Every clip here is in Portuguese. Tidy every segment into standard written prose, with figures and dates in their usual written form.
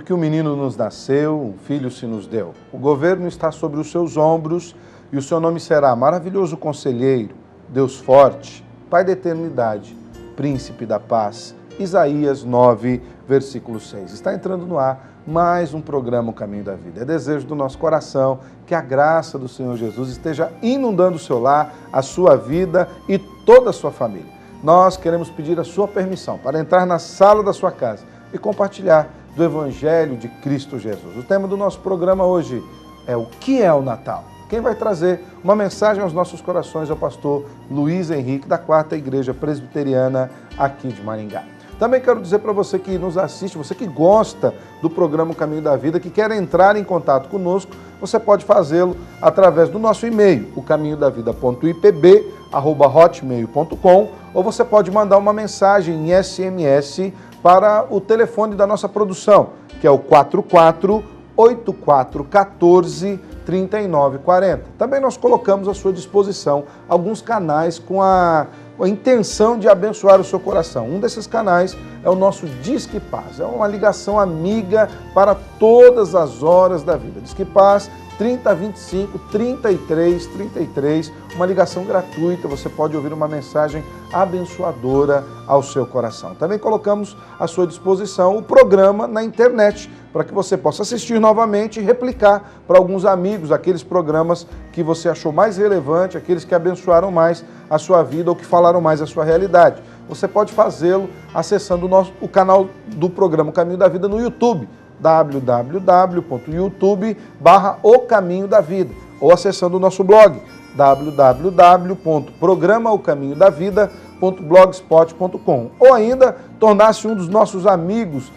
que o menino nos nasceu, um filho se nos deu. O governo está sobre os seus ombros e o seu nome será Maravilhoso Conselheiro, Deus Forte, Pai da Eternidade, Príncipe da Paz. Isaías 9, versículo 6. Está entrando no ar mais um programa O Caminho da Vida. É desejo do nosso coração que a graça do Senhor Jesus esteja inundando o seu lar, a sua vida e toda a sua família. Nós queremos pedir a sua permissão para entrar na sala da sua casa e compartilhar do Evangelho de Cristo Jesus. O tema do nosso programa hoje é o que é o Natal? Quem vai trazer uma mensagem aos nossos corações é o pastor Luiz Henrique, da 4ª Igreja Presbiteriana aqui de Maringá. Também quero dizer para você que nos assiste, você que gosta do programa O Caminho da Vida, que quer entrar em contato conosco, você pode fazê-lo através do nosso e-mail, ocaminhodavida.ipb@hotmail.com, ou você pode mandar uma mensagem em SMS para o telefone da nossa produção, que é o 44-8414-3940. Também nós colocamos à sua disposição alguns canais com a intenção de abençoar o seu coração. Um desses canais é o nosso Disque Paz. É uma ligação amiga para todas as horas da vida. Disque Paz 3025-3333, uma ligação gratuita. Você pode ouvir uma mensagem abençoadora ao seu coração. Também colocamos à sua disposição o programa na internet, para que você possa assistir novamente e replicar para alguns amigos aqueles programas que você achou mais relevante, aqueles que abençoaram mais a sua vida ou que falaram mais a sua realidade. Você pode fazê-lo acessando o canal do programa O Caminho da Vida no YouTube, www.youtube.com/O Caminho da Vida, ou acessando o nosso blog, www.programaocaminhodavida.blogspot.com, ou ainda tornar-se um dos nossos amigos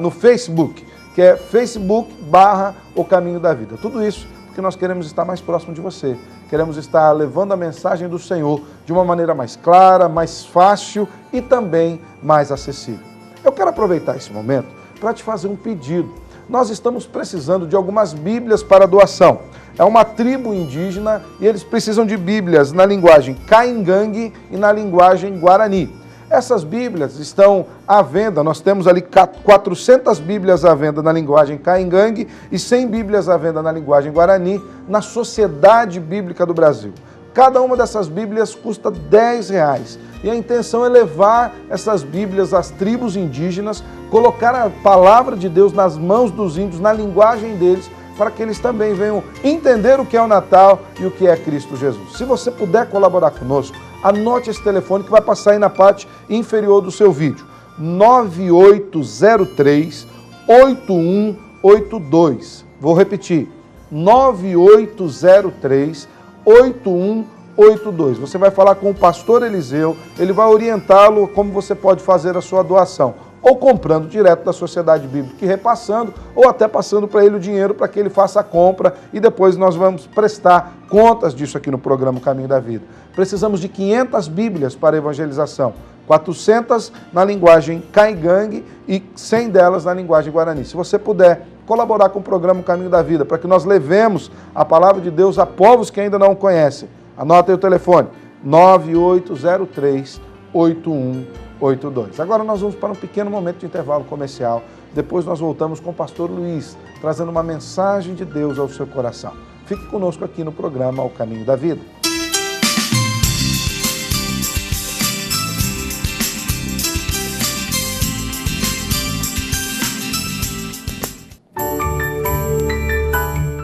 no Facebook, que é facebook.com/O Caminho da Vida. Tudo isso porque nós queremos estar mais próximo de você. Queremos estar levando a mensagem do Senhor de uma maneira mais clara, mais fácil e também mais acessível. Eu quero aproveitar esse momento para te fazer um pedido. Nós estamos precisando de algumas Bíblias para doação. É uma tribo indígena e eles precisam de Bíblias na linguagem caingangue e na linguagem guarani. Essas Bíblias estão à venda, nós temos ali 400 Bíblias à venda na linguagem caingangue e 100 Bíblias à venda na linguagem guarani na Sociedade Bíblica do Brasil. Cada uma dessas Bíblias custa R$10 e a intenção é levar essas Bíblias às tribos indígenas, colocar a palavra de Deus nas mãos dos índios, na linguagem deles, para que eles também venham entender o que é o Natal e o que é Cristo Jesus. Se você puder colaborar conosco, anote esse telefone que vai passar aí na parte inferior do seu vídeo, 9803-8182. Vou repetir, 9803-8182. Você vai falar com o pastor Eliseu, ele vai orientá-lo como você pode fazer a sua doação, ou comprando direto da Sociedade Bíblica e repassando, ou até passando para ele o dinheiro para que ele faça a compra e depois nós vamos prestar contas disso aqui no programa Caminho da Vida. Precisamos de 500 Bíblias para evangelização, 400 na linguagem caingangue e 100 delas na linguagem guarani. Se você puder colaborar com o programa Caminho da Vida, para que nós levemos a palavra de Deus a povos que ainda não o conhecem, anota aí o telefone, 9803-8182. Agora nós vamos para um pequeno momento de intervalo comercial. Depois nós voltamos com o pastor Luiz, trazendo uma mensagem de Deus ao seu coração. Fique conosco aqui no programa O Caminho da Vida.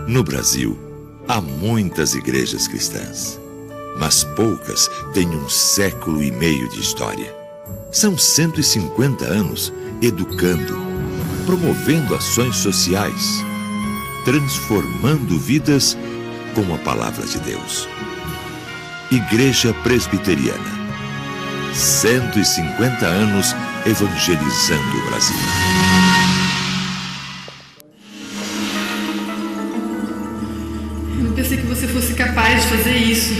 No Brasil, há muitas igrejas cristãs, mas poucas têm 1,5 século de história. São 150 anos educando, promovendo ações sociais, transformando vidas com a palavra de Deus. Igreja Presbiteriana, 150 anos evangelizando o Brasil. Eu não pensei que você fosse capaz de fazer isso.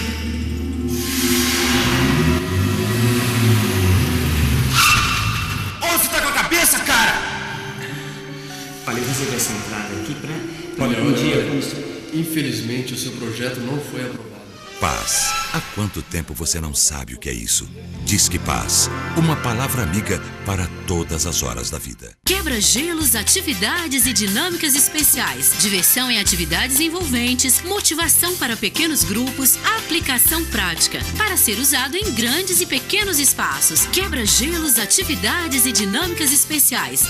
Onde você tá com a cabeça, cara? Olha, eu recebi essa entrada aqui pra Olha, um dia... infelizmente o seu projeto não foi aprovado. Paz, Há quanto tempo você não sabe o que é isso? Disque Paz, uma palavra amiga para todas as horas da vida. Quebra-gelos, atividades e dinâmicas especiais, diversão em atividades envolventes, motivação para pequenos grupos, aplicação prática, para ser usado em grandes e pequenos espaços. Quebra-gelos, atividades e dinâmicas especiais.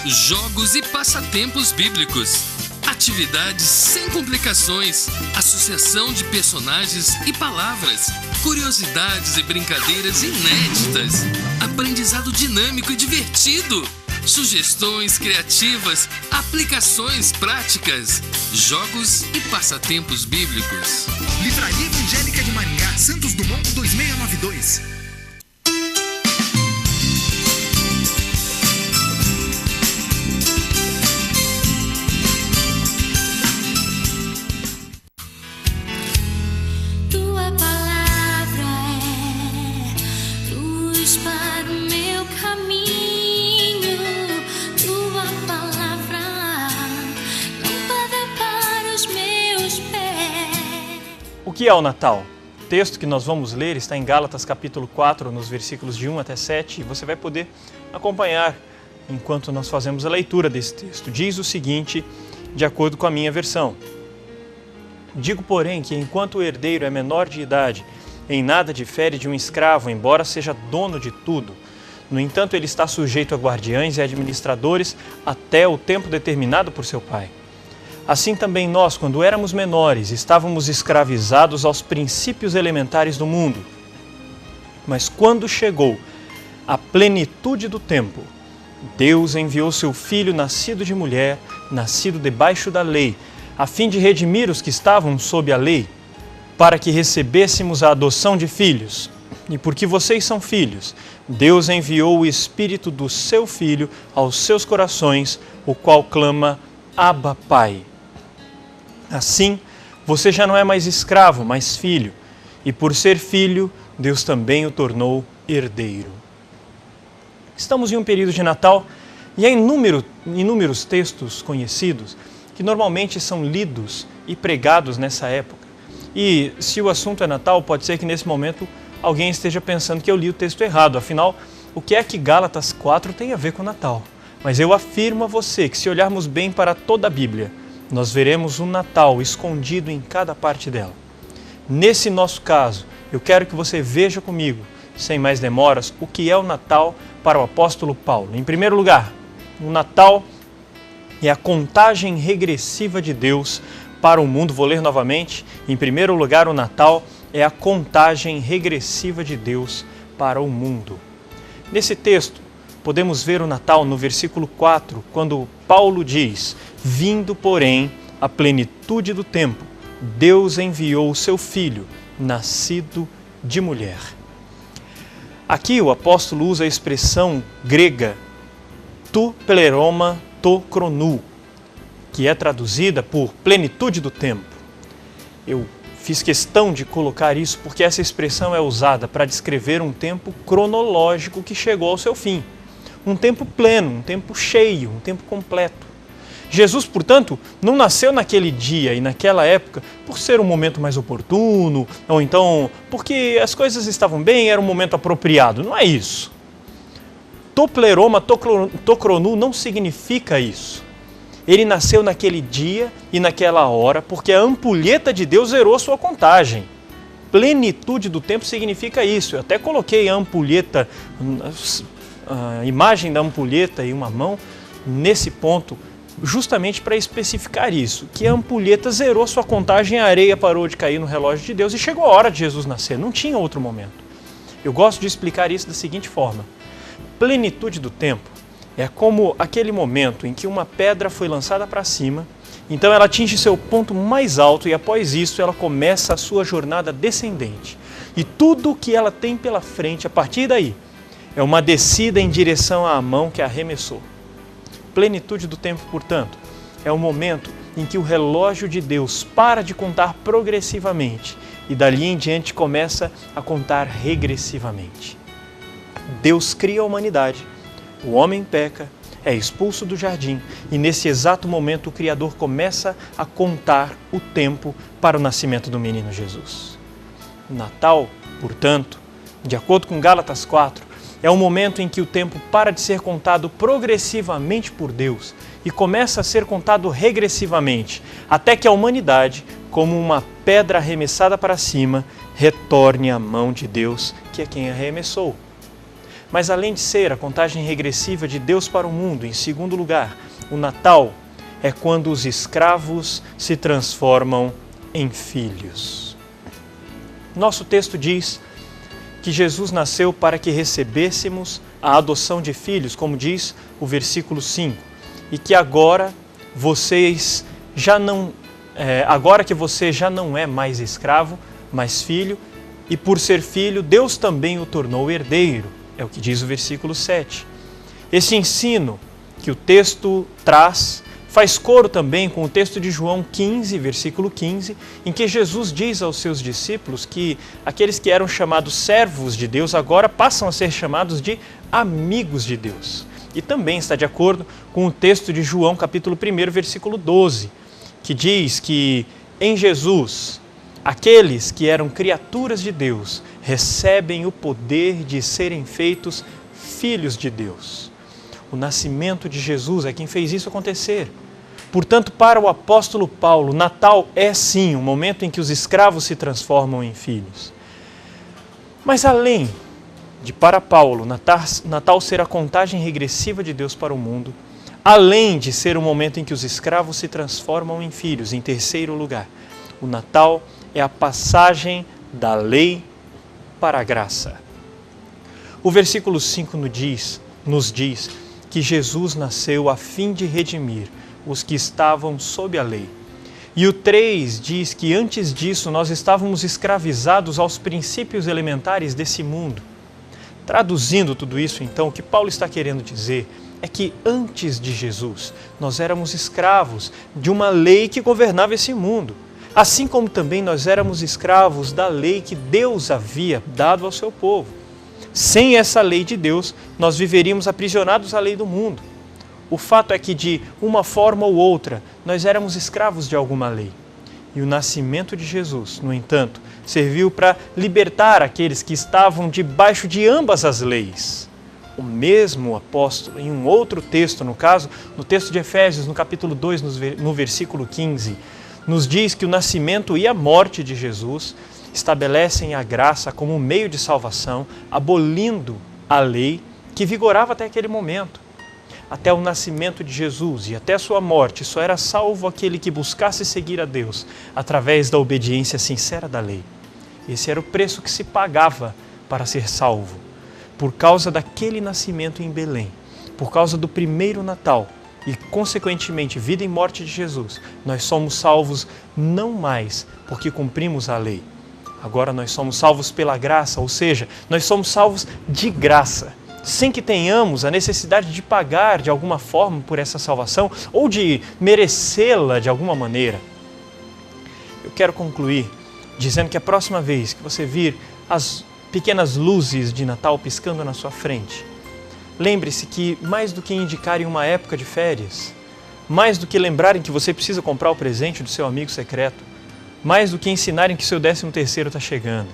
Jogos e passatempos bíblicos. Atividades sem complicações, associação de personagens e palavras, curiosidades e brincadeiras inéditas, aprendizado dinâmico e divertido, sugestões criativas, aplicações práticas, jogos e passatempos bíblicos. Livraria Evangélica de Maringá, Santos Dumont 2692. O que é o Natal? O texto que nós vamos ler está em Gálatas capítulo 4, nos versículos de 1 até 7, e você vai poder acompanhar enquanto nós fazemos a leitura desse texto. Diz o seguinte, de acordo com a minha versão: digo, porém, que enquanto o herdeiro é menor de idade, em nada difere de um escravo, embora seja dono de tudo. No entanto, ele está sujeito a guardiães e administradores até o tempo determinado por seu pai. Assim também nós, quando éramos menores, estávamos escravizados aos princípios elementares do mundo. Mas quando chegou a plenitude do tempo, Deus enviou seu Filho, nascido de mulher, nascido debaixo da lei, a fim de redimir os que estavam sob a lei, para que recebêssemos a adoção de filhos. E porque vocês são filhos, Deus enviou o Espírito do seu Filho aos seus corações, o qual clama, Abba, Pai. Assim, você já não é mais escravo, mas filho, e por ser filho, Deus também o tornou herdeiro. Estamos em um período de Natal e há inúmeros textos conhecidos que normalmente são lidos e pregados nessa época. E se o assunto é Natal, pode ser que nesse momento alguém esteja pensando que eu li o texto errado. Afinal, o que é que Gálatas 4 tem a ver com Natal? Mas eu afirmo a você que se olharmos bem para toda a Bíblia, nós veremos um Natal escondido em cada parte dela. Nesse nosso caso, eu quero que você veja comigo, sem mais demoras, o que é o Natal para o apóstolo Paulo. Em primeiro lugar, o Natal é a contagem regressiva de Deus para o mundo. Vou ler novamente. Em primeiro lugar, o Natal é a contagem regressiva de Deus para o mundo. Nesse texto, podemos ver o Natal no versículo 4, quando Paulo diz: vindo, porém, a plenitude do tempo, Deus enviou o seu Filho, nascido de mulher. Aqui o apóstolo usa a expressão grega tu pleroma to chronou, que é traduzida por plenitude do tempo. Eu fiz questão de colocar isso porque essa expressão é usada para descrever um tempo cronológico que chegou ao seu fim. Um tempo pleno, um tempo cheio, um tempo completo. Jesus, portanto, não nasceu naquele dia e naquela época por ser um momento mais oportuno, ou então porque as coisas estavam bem, era um momento apropriado. Não é isso. To pleroma, to chronou não significa isso. Ele nasceu naquele dia e naquela hora porque a ampulheta de Deus zerou sua contagem. Plenitude do tempo significa isso. Eu até coloquei a ampulheta, a imagem da ampulheta e uma mão nesse ponto, justamente para especificar isso, que a ampulheta zerou sua contagem, a areia parou de cair no relógio de Deus e chegou a hora de Jesus nascer, não tinha outro momento. Eu gosto de explicar isso da seguinte forma: plenitude do tempo é como aquele momento em que uma pedra foi lançada para cima, então ela atinge seu ponto mais alto e após isso ela começa a sua jornada descendente. E tudo o que ela tem pela frente a partir daí é uma descida em direção à mão que arremessou. Plenitude do tempo, portanto, é o momento em que o relógio de Deus para de contar progressivamente e dali em diante começa a contar regressivamente. Deus cria a humanidade, o homem peca, é expulso do jardim e nesse exato momento o Criador começa a contar o tempo para o nascimento do menino Jesus. O Natal, portanto, de acordo com Gálatas 4, é o momento em que o tempo para de ser contado progressivamente por Deus e começa a ser contado regressivamente, até que a humanidade, como uma pedra arremessada para cima, retorne à mão de Deus, que é quem arremessou. Mas além de ser a contagem regressiva de Deus para o mundo, em segundo lugar, o Natal é quando os escravos se transformam em filhos. Nosso texto diz que Jesus nasceu para que recebêssemos a adoção de filhos, como diz o versículo 5, e que agora que você já não é mais escravo, mas filho, e por ser filho, Deus também o tornou herdeiro, é o que diz o versículo 7. Esse ensino que o texto traz faz coro também com o texto de João 15, versículo 15, em que Jesus diz aos seus discípulos que aqueles que eram chamados servos de Deus agora passam a ser chamados de amigos de Deus. E também está de acordo com o texto de João, capítulo 1, versículo 12, que diz que em Jesus, aqueles que eram criaturas de Deus recebem o poder de serem feitos filhos de Deus. O nascimento de Jesus é quem fez isso acontecer. Portanto, para o apóstolo Paulo, Natal é sim o momento em que os escravos se transformam em filhos. Mas além de, para Paulo, Natal ser a contagem regressiva de Deus para o mundo, além de ser o momento em que os escravos se transformam em filhos, em terceiro lugar, o Natal é a passagem da lei para a graça. O versículo 5 nos diz que Jesus nasceu a fim de redimir os que estavam sob a lei. E o 3 diz que antes disso nós estávamos escravizados aos princípios elementares desse mundo. Traduzindo tudo isso, então, o que Paulo está querendo dizer é que antes de Jesus nós éramos escravos de uma lei que governava esse mundo, assim como também nós éramos escravos da lei que Deus havia dado ao seu povo. Sem essa lei de Deus, nós viveríamos aprisionados à lei do mundo. O fato é que, de uma forma ou outra, nós éramos escravos de alguma lei. E o nascimento de Jesus, no entanto, serviu para libertar aqueles que estavam debaixo de ambas as leis. O mesmo apóstolo, em um outro texto, no caso, no texto de Efésios, no capítulo 2, no versículo 15, nos diz que o nascimento e a morte de Jesus estabelecem a graça como meio de salvação, abolindo a lei que vigorava até aquele momento. Até o nascimento de Jesus e até a sua morte, só era salvo aquele que buscasse seguir a Deus através da obediência sincera da lei. Esse era o preço que se pagava para ser salvo. Por causa daquele nascimento em Belém, por causa do primeiro Natal e, consequentemente, vida e morte de Jesus, nós somos salvos não mais porque cumprimos a lei. Agora nós somos salvos pela graça, ou seja, nós somos salvos de graça, sem que tenhamos a necessidade de pagar de alguma forma por essa salvação ou de merecê-la de alguma maneira. Eu quero concluir dizendo que a próxima vez que você vir as pequenas luzes de Natal piscando na sua frente, lembre-se que mais do que indicarem uma época de férias, mais do que lembrarem que você precisa comprar o presente do seu amigo secreto, mais do que ensinarem que seu 13º está chegando,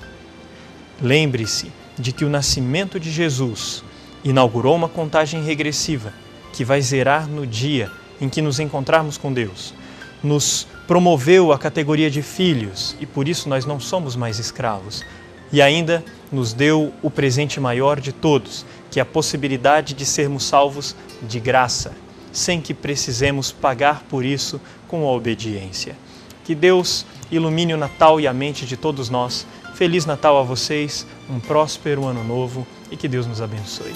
lembre-se de que o nascimento de Jesus inaugurou uma contagem regressiva que vai zerar no dia em que nos encontrarmos com Deus. Nos promoveu a categoria de filhos e por isso nós não somos mais escravos. E ainda nos deu o presente maior de todos, que é a possibilidade de sermos salvos de graça, sem que precisemos pagar por isso com a obediência. Que Deus ilumine o Natal e a mente de todos nós. Feliz Natal a vocês, um próspero ano novo e que Deus nos abençoe.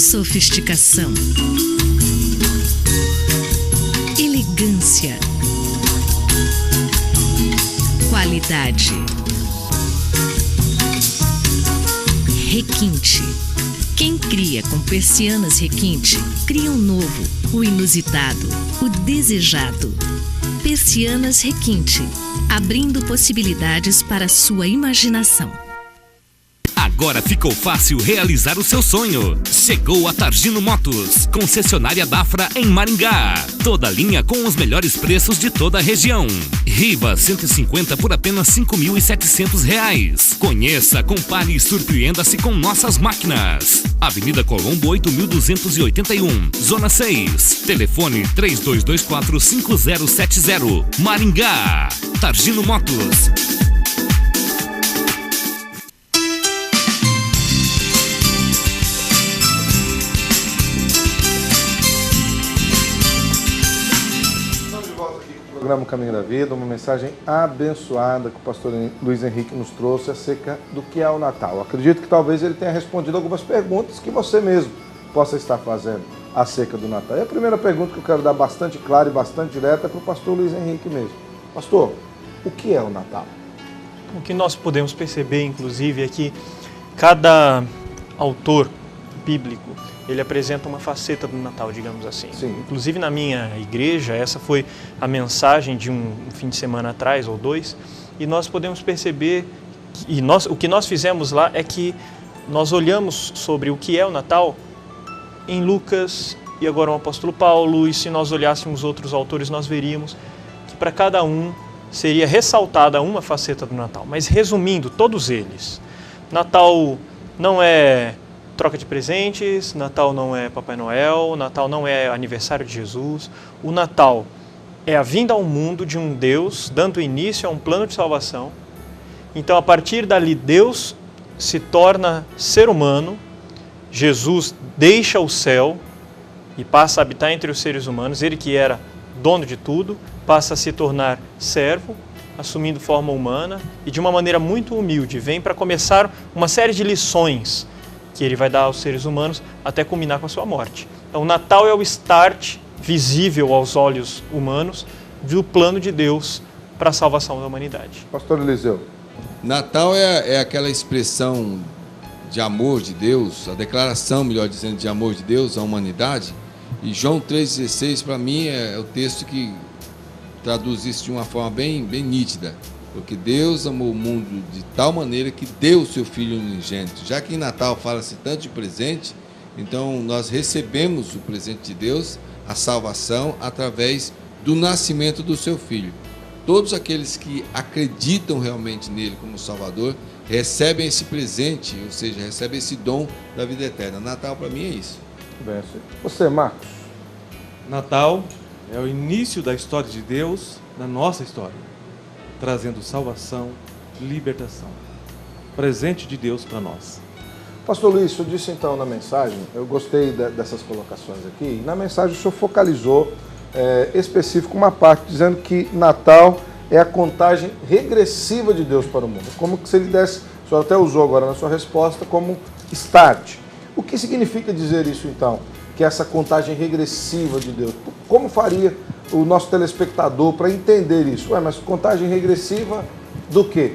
Sofisticação. Elegância. Qualidade. Requinte. Quem cria com persianas requinte, cria um novo, o inusitado, o desejado. Persianas Requinte, abrindo possibilidades para a sua imaginação. Agora ficou fácil realizar o seu sonho. Chegou a Targino Motos, concessionária Dafra em Maringá. Toda linha com os melhores preços de toda a região. Riva 150 por apenas R$ 5.700. Conheça, compare e surpreenda-se com nossas máquinas. Avenida Colombo 8.281, Zona 6. Telefone 3224-5070. Maringá. Targino Motos. Programa Caminho da Vida, uma mensagem abençoada que o pastor Luiz Henrique nos trouxe acerca do que é o Natal. Acredito que talvez ele tenha respondido algumas perguntas que você mesmo possa estar fazendo acerca do Natal. E a primeira pergunta que eu quero dar bastante clara e bastante direta é para o pastor Luiz Henrique mesmo. Pastor, o que é o Natal? O que nós podemos perceber, inclusive, é que cada autor bíblico ele apresenta uma faceta do Natal, digamos assim. Sim. Inclusive na minha igreja, essa foi a mensagem de um fim de semana atrás, ou dois, e nós podemos perceber, o que nós fizemos lá é que nós olhamos sobre o que é o Natal em Lucas e agora o apóstolo Paulo, e se nós olhássemos outros autores, nós veríamos que para cada um seria ressaltada uma faceta do Natal. Mas resumindo, todos eles, Natal não é troca de presentes, Natal não é Papai Noel, Natal não é aniversário de Jesus. O Natal é a vinda ao mundo de um Deus dando início a um plano de salvação. Então, a partir dali, Deus se torna ser humano, Jesus deixa o céu e passa a habitar entre os seres humanos. Ele que era dono de tudo, passa a se tornar servo, assumindo forma humana e de uma maneira muito humilde, vem para começar uma série de lições que ele vai dar aos seres humanos até culminar com a sua morte. Então, o Natal é o start visível aos olhos humanos do plano de Deus para a salvação da humanidade. Pastor Eliseu. Natal é aquela expressão de amor de Deus, a declaração, melhor dizendo, de amor de Deus à humanidade. E João 3,16, para mim, é o texto que traduz isso de uma forma bem nítida. Porque Deus amou o mundo de tal maneira que deu o seu Filho unigênito. Já que em Natal fala-se tanto de presente, então nós recebemos o presente de Deus, a salvação, através do nascimento do seu Filho. Todos aqueles que acreditam realmente nele como Salvador, recebem esse presente, ou seja, recebem esse dom da vida eterna. Natal para mim é isso. Bem, você, Marcos? Natal é o início da história de Deus na nossa história, trazendo salvação, libertação, presente de Deus para nós. Pastor Luiz, o senhor disse então na mensagem, eu gostei dessas colocações aqui, na mensagem o senhor focalizou específico uma parte, dizendo que Natal é a contagem regressiva de Deus para o mundo, como que se ele desse, o senhor até usou agora na sua resposta, como start. O que significa dizer isso então? Que é essa contagem regressiva de Deus. Como faria o nosso telespectador para entender isso? Mas contagem regressiva do quê?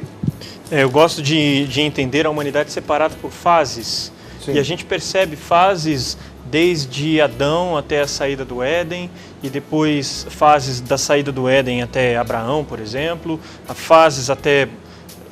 Eu gosto de entender a humanidade separada por fases. Sim. E a gente percebe fases desde Adão até a saída do Éden, e depois fases da saída do Éden até Abraão, por exemplo, fases até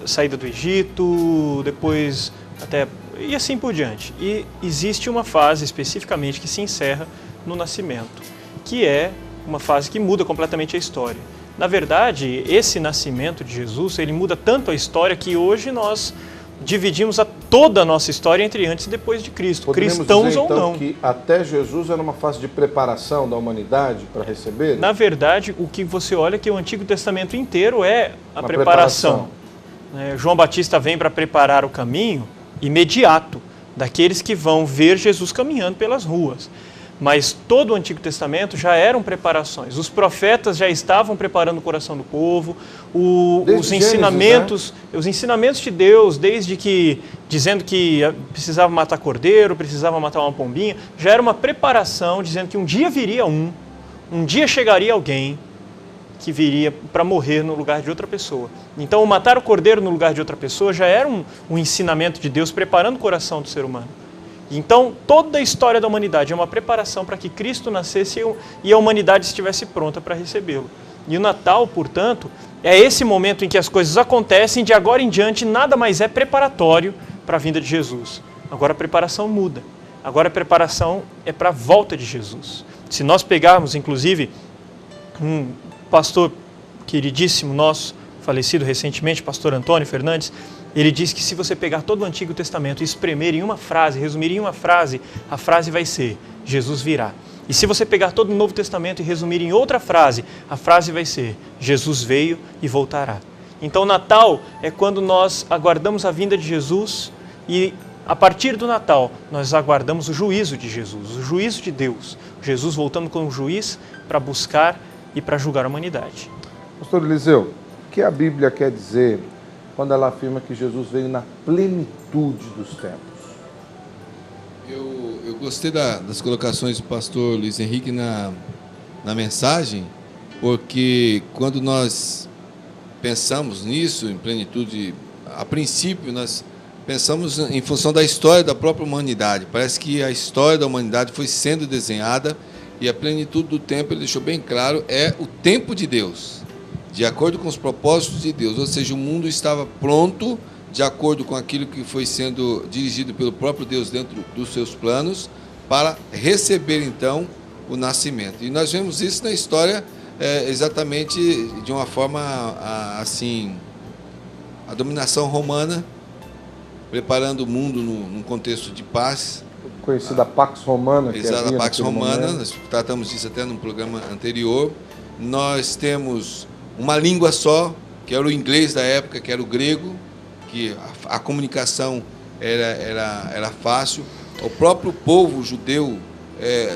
a saída do Egito, depois até... e assim por diante. E existe uma fase especificamente que se encerra no nascimento, que é uma fase que muda completamente a história. Na verdade, esse nascimento de Jesus, ele muda tanto a história que hoje nós dividimos toda a nossa história entre antes e depois de Cristo, Poderíamos cristãos dizer, então, ou não. Que até Jesus era uma fase de preparação da humanidade para receber? Na verdade, o que você olha é que o Antigo Testamento inteiro é a preparação. João Batista vem para preparar o caminho imediato daqueles que vão ver Jesus caminhando pelas ruas. Mas todo o Antigo Testamento já eram preparações. Os profetas já estavam preparando o coração do povo. Os ensinamentos, né? Os ensinamentos de Deus, desde que dizendo que precisava matar cordeiro, precisava matar uma pombinha, já era uma preparação dizendo que um dia viria um dia chegaria alguém que viria para morrer no lugar de outra pessoa. Então, o matar o cordeiro no lugar de outra pessoa já era um ensinamento de Deus preparando o coração do ser humano. Então, toda a história da humanidade é uma preparação para que Cristo nascesse e a humanidade estivesse pronta para recebê-lo. E o Natal, portanto, é esse momento em que as coisas acontecem, de agora em diante nada mais é preparatório para a vinda de Jesus. Agora a preparação muda. Agora a preparação é para a volta de Jesus. Se nós pegarmos, inclusive, um pastor queridíssimo nosso, falecido recentemente, pastor Antônio Fernandes, ele diz que se você pegar todo o Antigo Testamento e espremer em uma frase, resumir em uma frase, a frase vai ser: Jesus virá. E se você pegar todo o Novo Testamento e resumir em outra frase, a frase vai ser: Jesus veio e voltará. Então, Natal é quando nós aguardamos a vinda de Jesus e, a partir do Natal, nós aguardamos o juízo de Jesus, o juízo de Deus. Jesus voltando como juiz para buscar e para julgar a humanidade. Pastor Eliseu, o que a Bíblia quer dizer quando ela afirma que Jesus veio na plenitude dos tempos? Eu gostei das colocações do pastor Luiz Henrique na mensagem, porque quando nós pensamos nisso, em plenitude, a princípio nós pensamos em função da história da própria humanidade. Parece que a história da humanidade foi sendo desenhada e a plenitude do tempo, ele deixou bem claro, é o tempo de Deus, de acordo com os propósitos de Deus. Ou seja, o mundo estava pronto de acordo com aquilo que foi sendo dirigido pelo próprio Deus dentro dos seus planos, para receber, então, o nascimento. E nós vemos isso na história exatamente de uma forma assim, a dominação romana, preparando o mundo num contexto de paz. Conhecida Pax Romana. Exato, a Pax Romana, nós tratamos disso até num programa anterior. Nós temos uma língua só, que era o inglês da época, que era o grego, que a comunicação era fácil. O próprio povo judeu,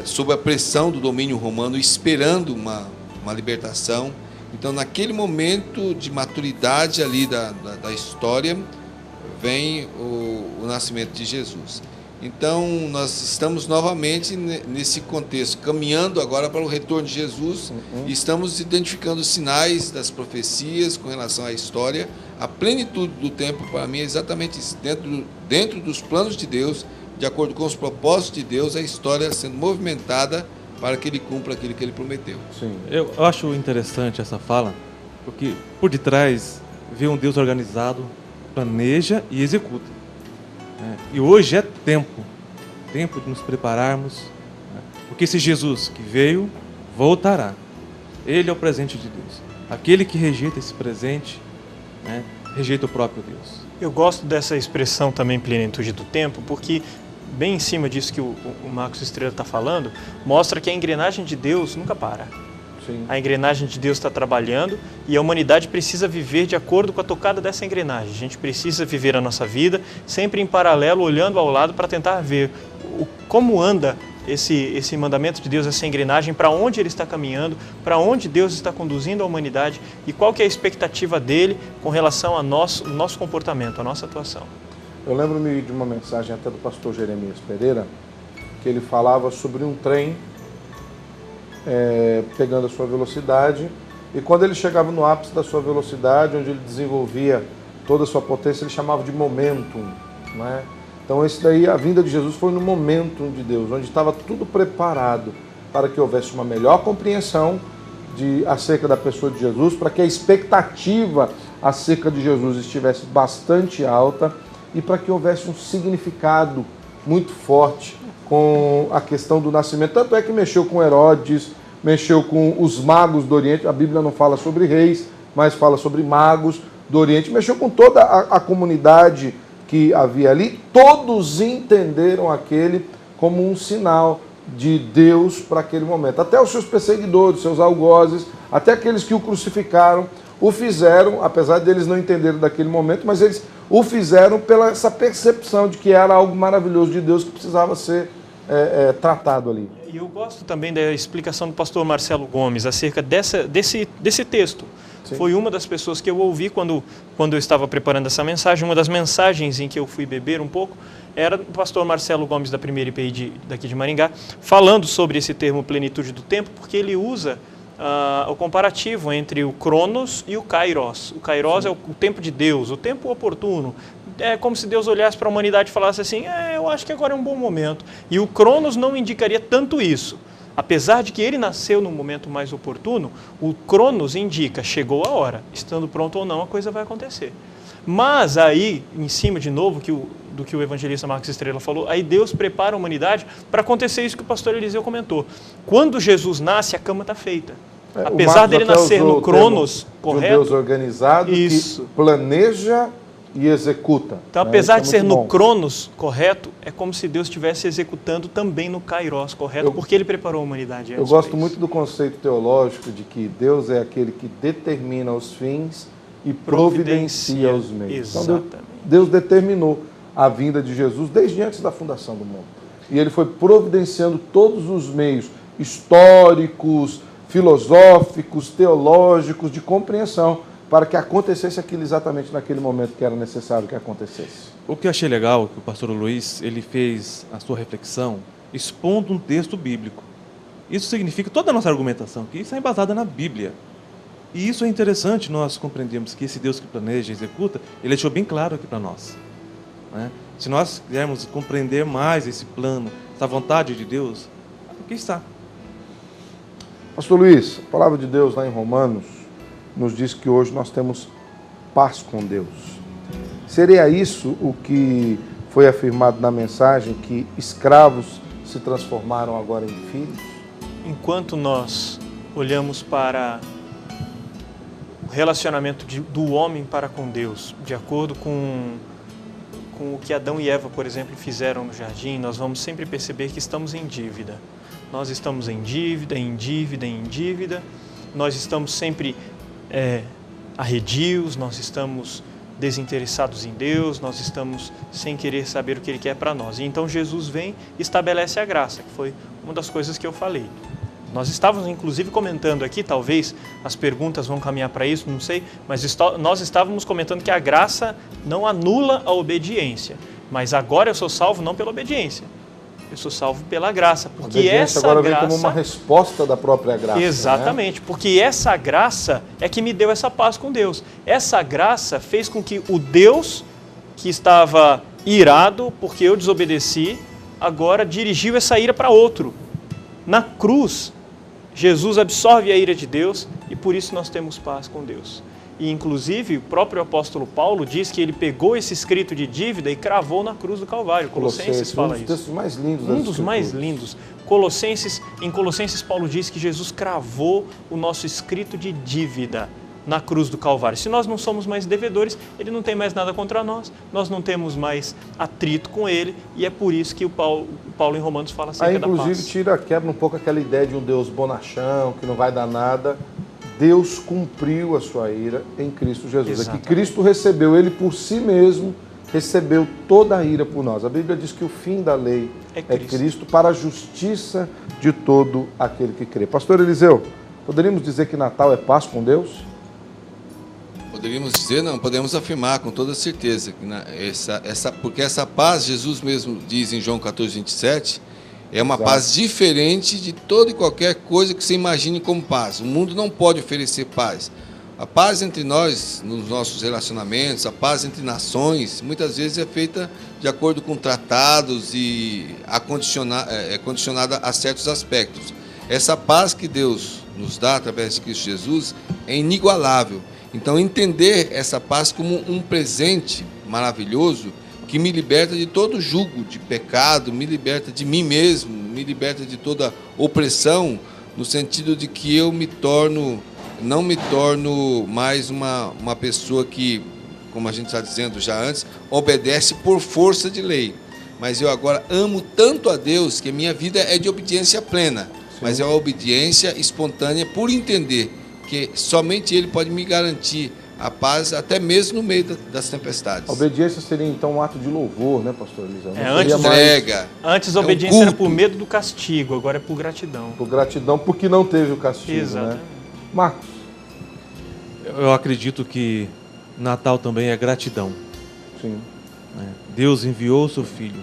sob a pressão do domínio romano, esperando uma libertação. Então, naquele momento de maturidade ali da história, vem o nascimento de Jesus. Então, nós estamos novamente nesse contexto, caminhando agora para o retorno de Jesus, e estamos identificando os sinais das profecias com relação à história. A plenitude do tempo, para mim, é exatamente isso, dentro dos planos de Deus, de acordo com os propósitos de Deus, a história sendo movimentada para que Ele cumpra aquilo que Ele prometeu. Sim. Eu acho interessante essa fala, porque por detrás vê um Deus organizado, planeja e executa. E hoje é tempo de nos prepararmos, porque esse Jesus que veio, voltará. Ele é o presente de Deus. Aquele que rejeita esse presente, rejeita o próprio Deus. Eu gosto dessa expressão também, plenitude do tempo, porque bem em cima disso que o Marcos Estrela está falando, mostra que a engrenagem de Deus nunca para. Sim. A engrenagem de Deus está trabalhando e a humanidade precisa viver de acordo com a tocada dessa engrenagem. A gente precisa viver a nossa vida sempre em paralelo, olhando ao lado para tentar ver como anda esse mandamento de Deus, essa engrenagem, para onde ele está caminhando, para onde Deus está conduzindo a humanidade e qual que é a expectativa dele com relação ao nosso comportamento, à nossa atuação. Eu lembro-me de uma mensagem até do pastor Jeremias Pereira, que ele falava sobre um trem pegando a sua velocidade, e quando ele chegava no ápice da sua velocidade, onde ele desenvolvia toda a sua potência, ele chamava de momentum, né? Então esse daí, a vinda de Jesus foi no momentum de Deus, onde estava tudo preparado para que houvesse uma melhor compreensão acerca da pessoa de Jesus, para que a expectativa acerca de Jesus estivesse bastante alta e para que houvesse um significado muito forte com a questão do nascimento. Tanto é que mexeu com Herodes, mexeu com os magos do Oriente. A Bíblia não fala sobre reis, mas fala sobre magos do Oriente. Mexeu com toda a comunidade que havia ali. Todos entenderam aquele como um sinal de Deus para aquele momento. Até os seus perseguidores, seus algozes, até aqueles que o crucificaram, o fizeram, apesar deles não entenderem daquele momento, mas eles o fizeram pela essa percepção de que era algo maravilhoso de Deus que precisava ser tratado ali. E eu gosto também da explicação do pastor Marcelo Gomes acerca desse texto. Sim. Foi uma das pessoas que eu ouvi quando eu estava preparando essa mensagem. Uma das mensagens em que eu fui beber um pouco era o pastor Marcelo Gomes, da primeira IPI daqui de Maringá, falando sobre esse termo plenitude do tempo, porque ele usa o comparativo entre o Cronos e o Kairos. O Kairos é o tempo de Deus, o tempo oportuno. É como se Deus olhasse para a humanidade e falasse assim, eu acho que agora é um bom momento. E o Cronos não indicaria tanto isso. Apesar de que ele nasceu num momento mais oportuno, o Cronos indica, chegou a hora, estando pronto ou não, a coisa vai acontecer. Mas aí, em cima de novo do que o evangelista Marcos Estrela falou, aí Deus prepara a humanidade para acontecer isso que o pastor Eliseu comentou. Quando Jesus nasce, a cama está feita. Apesar dele nascer no Cronos correto, um Deus organizado que planeja e executa. Então, apesar de ser no Cronos correto, é como se Deus estivesse executando também no Kairos correto, porque ele preparou a humanidade. Eu gosto muito do conceito teológico de que Deus é aquele que determina os fins e providencia os meios. Exatamente. Então, Deus determinou a vinda de Jesus desde antes da fundação do mundo. E ele foi providenciando todos os meios históricos, filosóficos, teológicos, de compreensão, para que acontecesse aquilo exatamente naquele momento que era necessário que acontecesse. O que eu achei legal, que o pastor Luiz, ele fez a sua reflexão expondo um texto bíblico. Isso significa toda a nossa argumentação, que isso é embasada na Bíblia. E isso é interessante, nós compreendemos que esse Deus que planeja e executa, ele deixou bem claro aqui para nós. Né? Se nós quisermos compreender mais esse plano, essa vontade de Deus, aqui está. Pastor Luiz, a palavra de Deus lá em Romanos nos diz que hoje nós temos paz com Deus. Seria isso o que foi afirmado na mensagem, que escravos se transformaram agora em filhos? Enquanto nós olhamos para o relacionamento do homem para com Deus, de acordo com o que Adão e Eva, por exemplo, fizeram no jardim, nós vamos sempre perceber que estamos em dívida. Nós estamos em dívida, em dívida, em dívida. Nós estamos sempre arredios, nós estamos desinteressados em Deus, nós estamos sem querer saber o que Ele quer para nós. E então Jesus vem e estabelece a graça, que foi uma das coisas que eu falei. Nós estávamos, inclusive, comentando aqui, talvez as perguntas vão caminhar para isso, não sei, mas nós estávamos comentando que a graça não anula a obediência, mas agora eu sou salvo não pela obediência, eu sou salvo pela graça, porque essa agora graça vem como uma resposta da própria graça. Exatamente, né? Porque essa graça é que me deu essa paz com Deus. Essa graça fez com que o Deus que estava irado porque eu desobedeci, agora dirigiu essa ira para outro. Na cruz, Jesus absorve a ira de Deus e por isso nós temos paz com Deus. E inclusive o próprio apóstolo Paulo diz que ele pegou esse escrito de dívida e cravou na cruz do Calvário. Colossenses fala isso. Um dos textos mais lindos. Um dos mais lindos. Em Colossenses Paulo diz que Jesus cravou o nosso escrito de dívida na cruz do Calvário. Se nós não somos mais devedores, ele não tem mais nada contra nós, nós não temos mais atrito com ele, e é por isso que o Paulo em Romanos fala acerca da paz. Inclusive quebra um pouco aquela ideia de um Deus bonachão, que não vai dar nada. Deus cumpriu a sua ira em Cristo Jesus. Exatamente. É que Cristo recebeu, ele por si mesmo recebeu toda a ira por nós. A Bíblia diz que o fim da lei é Cristo para a justiça de todo aquele que crê. Pastor Eliseu, poderíamos dizer que Natal é paz com Deus? Poderíamos dizer, não, podemos afirmar com toda certeza, que porque essa paz, Jesus mesmo diz em João 14:27, é uma paz diferente de toda e qualquer coisa que você imagine como paz. O mundo não pode oferecer paz. A paz entre nós, nos nossos relacionamentos, a paz entre nações, muitas vezes é feita de acordo com tratados e é condicionada a certos aspectos. Essa paz que Deus nos dá através de Cristo Jesus é inigualável. Então, entender essa paz como um presente maravilhoso que me liberta de todo jugo de pecado, me liberta de mim mesmo, me liberta de toda opressão, no sentido de que eu não me torno mais uma pessoa que, como a gente está dizendo já antes, obedece por força de lei. Mas eu agora amo tanto a Deus que a minha vida é de obediência plena, mas é uma obediência espontânea por entender que somente Ele pode me garantir a paz até mesmo no meio das tempestades. A obediência seria então um ato de louvor, né, pastor Eliseu? Antes a obediência era por medo do castigo, agora é por gratidão. Por gratidão, porque não teve o castigo. Exatamente. Né? Marcos? Eu acredito que Natal também é gratidão. Sim. Deus enviou o seu Filho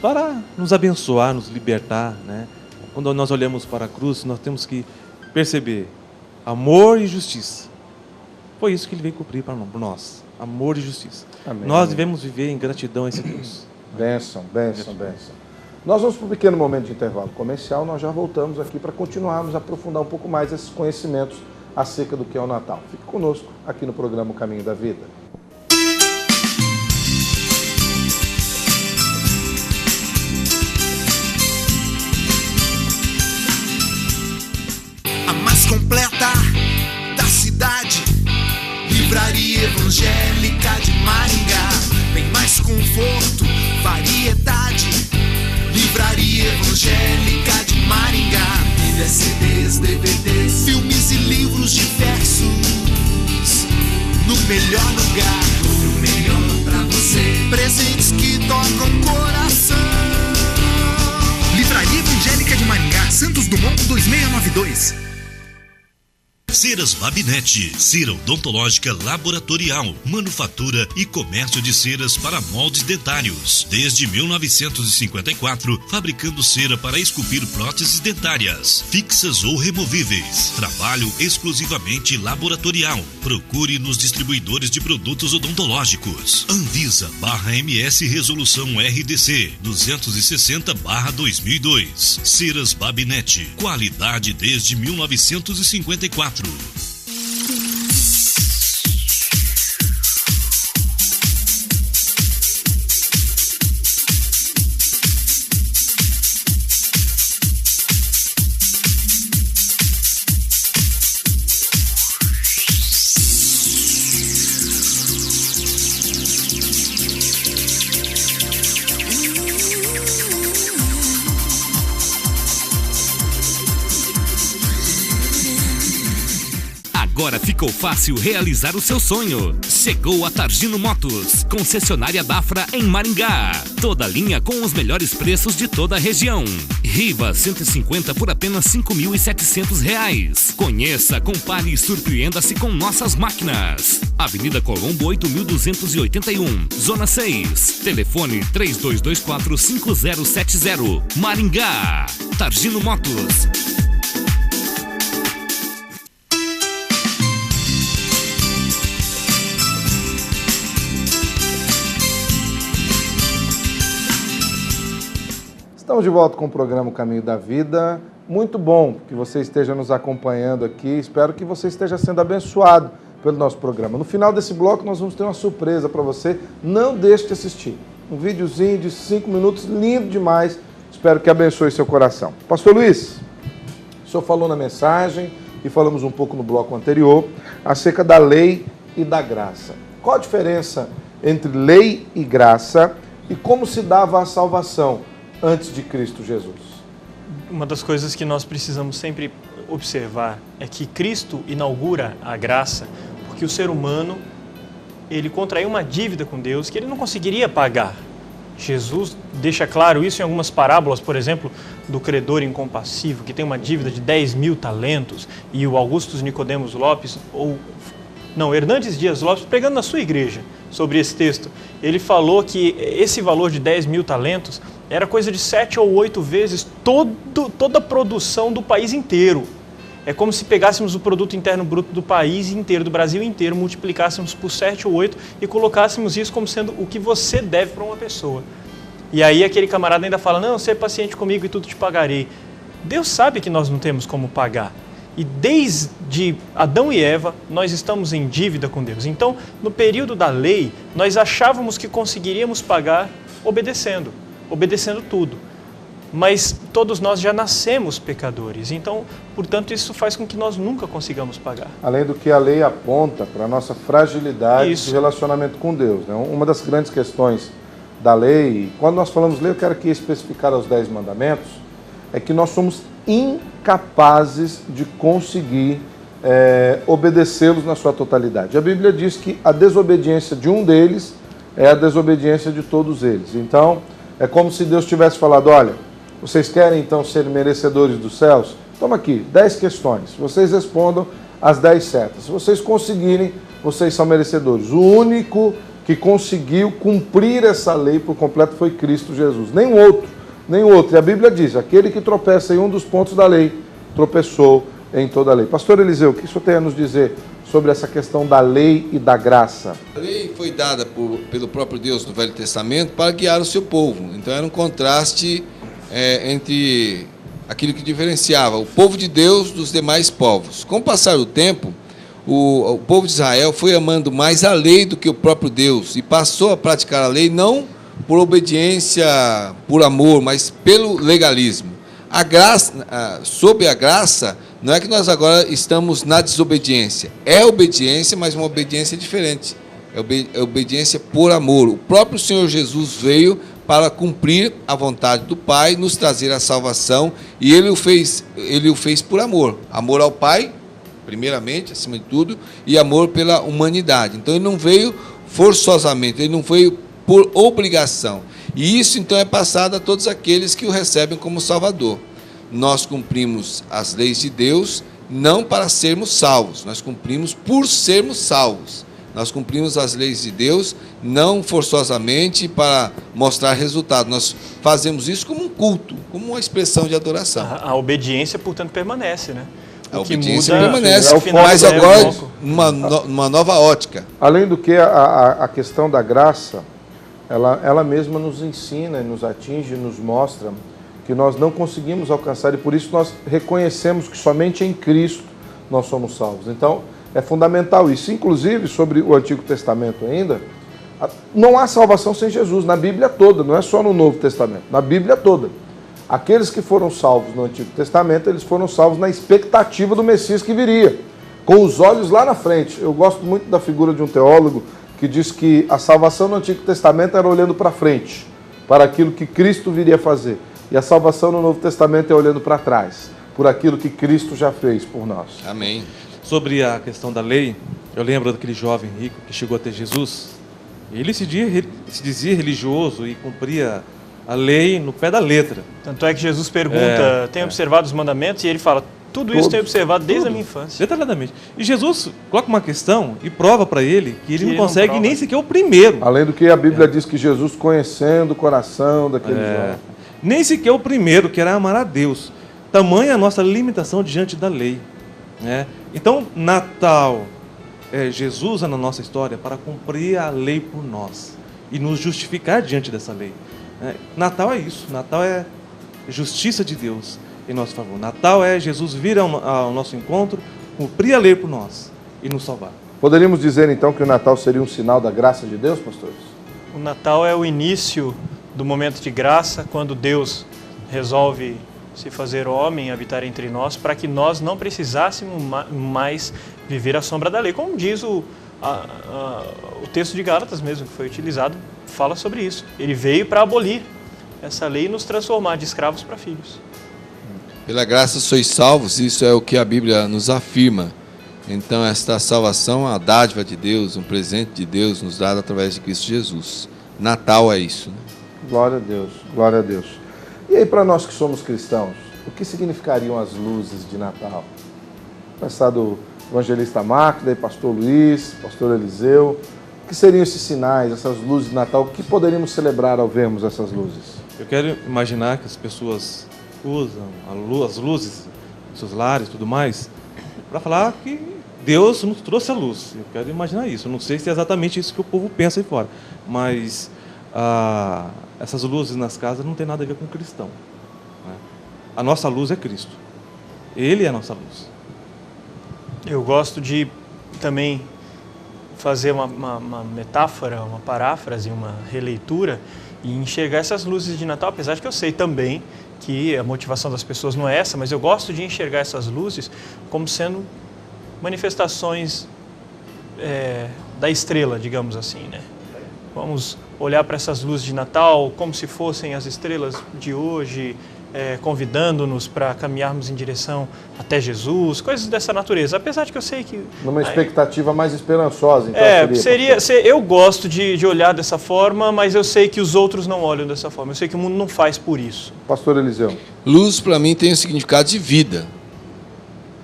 para nos abençoar, nos libertar, né? Quando nós olhamos para a cruz, nós temos que perceber amor e justiça. Foi isso que Ele veio cumprir para nós. Amor e justiça. Amém. Nós devemos viver em gratidão a esse Deus. Bênção, bênção, bênção. Nós vamos para um pequeno momento de intervalo comercial. Nós já voltamos aqui para continuarmos a aprofundar um pouco mais esses conhecimentos acerca do que é o Natal. Fique conosco aqui no programa O Caminho da Vida. A mais completa da cidade, Livraria Evangélica de Maringá. Tem mais conforto, variedade. Livraria Evangélica de Maringá. Bíblias, CDs, DVDs, filmes e livros diversos. No melhor lugar, o melhor pra você. Presentes que tocam o coração. Livraria Evangélica de Maringá, Santos Dumont 2692. Ceras Babinete, cera odontológica laboratorial, manufatura e comércio de ceras para moldes dentários. Desde 1954, fabricando cera para esculpir próteses dentárias, fixas ou removíveis. Trabalho exclusivamente laboratorial. Procure nos distribuidores de produtos odontológicos. Anvisa/MS Resolução RDC 260/2002. Ceras Babinete, qualidade desde 1954. Agora ficou fácil realizar o seu sonho. Chegou a Targino Motos, concessionária Dafra em Maringá. Toda linha com os melhores preços de toda a região. Riva 150 por apenas R$ 5.700. Conheça, compare e surpreenda-se com nossas máquinas. Avenida Colombo 8.281, Zona 6. Telefone 3224-5070. Maringá. Targino Motos. Estamos de volta com o programa O Caminho da Vida. Muito bom que você esteja nos acompanhando aqui. Espero que você esteja sendo abençoado pelo nosso programa. No final desse bloco nós vamos ter uma surpresa para você. Não deixe de assistir. Um videozinho de 5 minutos, lindo demais. Espero que abençoe seu coração. Pastor Luiz, o senhor falou na mensagem e falamos um pouco no bloco anterior acerca da lei e da graça. Qual a diferença entre lei e graça e como se dava a salvação antes de Cristo Jesus? Uma das coisas que nós precisamos sempre observar é que Cristo inaugura a graça porque o ser humano, ele contraiu uma dívida com Deus que ele não conseguiria pagar. Jesus deixa claro isso em algumas parábolas, por exemplo, do credor incompassivo, que tem uma dívida de 10.000 talentos, e o Augusto Nicodemos Lopes, Hernandes Dias Lopes, pregando na sua igreja sobre esse texto, ele falou que esse valor de 10.000 talentos era coisa de 7 ou 8 vezes toda a produção do país inteiro. É como se pegássemos o produto interno bruto do país inteiro, do Brasil inteiro, multiplicássemos por 7 ou 8 e colocássemos isso como sendo o que você deve para uma pessoa. E aí aquele camarada ainda fala, não, seja paciente comigo e tudo te pagarei. Deus sabe que nós não temos como pagar. E desde Adão e Eva, nós estamos em dívida com Deus. Então, no período da lei, nós achávamos que conseguiríamos pagar obedecendo tudo. Mas todos nós já nascemos pecadores. Então, portanto, isso faz com que nós nunca consigamos pagar. Além do que a lei aponta para a nossa fragilidade de relacionamento com Deus, né? Uma das grandes questões da lei, quando nós falamos lei, eu quero aqui especificar os 10 mandamentos, é que nós somos incapazes de conseguir obedecê-los na sua totalidade. A Bíblia diz que a desobediência de um deles é a desobediência de todos eles. Então, é como se Deus tivesse falado, olha, vocês querem então ser merecedores dos céus? Toma aqui, 10 questões. Vocês respondam as 10 certas. Se vocês conseguirem, vocês são merecedores. O único que conseguiu cumprir essa lei por completo foi Cristo Jesus. Nenhum outro. E a Bíblia diz, aquele que tropeça em um dos pontos da lei, tropeçou em toda a lei. Pastor Eliseu, o que o senhor tem a nos dizer sobre essa questão da lei e da graça? A lei foi dada pelo próprio Deus no Velho Testamento para guiar o seu povo. Então era um contraste entre aquilo que diferenciava o povo de Deus dos demais povos. Com o passar do tempo, o povo de Israel foi amando mais a lei do que o próprio Deus e passou a praticar a lei não por obediência, por amor, mas pelo legalismo. A graça, sob a graça, não é que nós agora estamos na desobediência. É obediência, mas uma obediência diferente. É obediência por amor. O próprio Senhor Jesus veio para cumprir a vontade do Pai, nos trazer a salvação, e Ele o fez por amor. Amor ao Pai, primeiramente, acima de tudo, e amor pela humanidade. Então Ele não veio forçosamente, Ele não veio por obrigação. E isso então é passado a todos aqueles que o recebem como Salvador. Nós cumprimos as leis de Deus não para sermos salvos, nós cumprimos por sermos salvos. Nós cumprimos as leis de Deus não forçosamente para mostrar resultado. Nós fazemos isso como um culto, como uma expressão de adoração. A obediência, portanto, permanece, né? A obediência permanece, mas agora numa nova ótica. Além do que, a questão da graça, ela mesma nos ensina, nos atinge, nos mostra que nós não conseguimos alcançar e por isso nós reconhecemos que somente em Cristo nós somos salvos. Então, é fundamental isso. Inclusive, sobre o Antigo Testamento ainda, não há salvação sem Jesus, na Bíblia toda, não é só no Novo Testamento, na Bíblia toda. Aqueles que foram salvos no Antigo Testamento, eles foram salvos na expectativa do Messias que viria, com os olhos lá na frente. Eu gosto muito da figura de um teólogo que diz que a salvação no Antigo Testamento era olhando para frente, para aquilo que Cristo viria fazer. E a salvação no Novo Testamento é olhando para trás, por aquilo que Cristo já fez por nós. Amém. Sobre a questão da lei, eu lembro daquele jovem rico que chegou até Jesus. Ele se dizia religioso e cumpria a lei no pé da letra. Tanto é que Jesus pergunta, tem observado os mandamentos? E ele fala, tudo isso tem observado desde a minha infância. Detalhadamente. E Jesus coloca uma questão e prova para ele que ele não consegue nem sequer o primeiro. Além do que a Bíblia diz que Jesus, conhecendo o coração daquele jovem, nem sequer o primeiro, que era amar a Deus. Tamanha a nossa limitação diante da lei. Então, Natal, Jesus é na nossa história para cumprir a lei por nós e nos justificar diante dessa lei. Natal é isso, Natal é justiça de Deus em nosso favor. Natal é Jesus vir ao nosso encontro, cumprir a lei por nós e nos salvar. Poderíamos dizer então que o Natal seria um sinal da graça de Deus, pastores? O Natal é o início do momento de graça, quando Deus resolve se fazer homem, habitar entre nós, para que nós não precisássemos mais viver à sombra da lei. Como diz o texto de Gálatas mesmo, que foi utilizado, fala sobre isso. Ele veio para abolir essa lei e nos transformar de escravos para filhos. Pela graça sois salvos, isso é o que a Bíblia nos afirma. Então esta salvação é uma dádiva de Deus, um presente de Deus nos dado através de Cristo Jesus. Natal é isso. Glória a Deus, glória a Deus. E aí, para nós que somos cristãos, o que significariam as luzes de Natal? Começar do evangelista Marcos, daí pastor Luiz, pastor Eliseu. O que seriam esses sinais, essas luzes de Natal? O que poderíamos celebrar ao vermos essas luzes? Eu quero imaginar que as pessoas usam as luzes nos seus lares e tudo mais para falar que Deus nos trouxe a luz. Eu quero imaginar isso. Eu não sei se é exatamente isso que o povo pensa aí fora, mas essas luzes nas casas não tem nada a ver com cristão. A nossa luz é Cristo. Ele é a nossa luz. Eu gosto de também fazer uma metáfora, uma paráfrase, uma releitura e enxergar essas luzes de Natal, apesar de que eu sei também que a motivação das pessoas não é essa, mas eu gosto de enxergar essas luzes como sendo manifestações da estrela, digamos assim, né? Vamos olhar para essas luzes de Natal como se fossem as estrelas de hoje convidando-nos para caminharmos em direção até Jesus, coisas dessa natureza. Apesar de que eu sei que... Numa expectativa mais esperançosa, então eu gosto de olhar dessa forma, mas eu sei que os outros não olham dessa forma. Eu sei que o mundo não faz por isso. Pastor Eliseu. Luz, para mim, tem o significado de vida.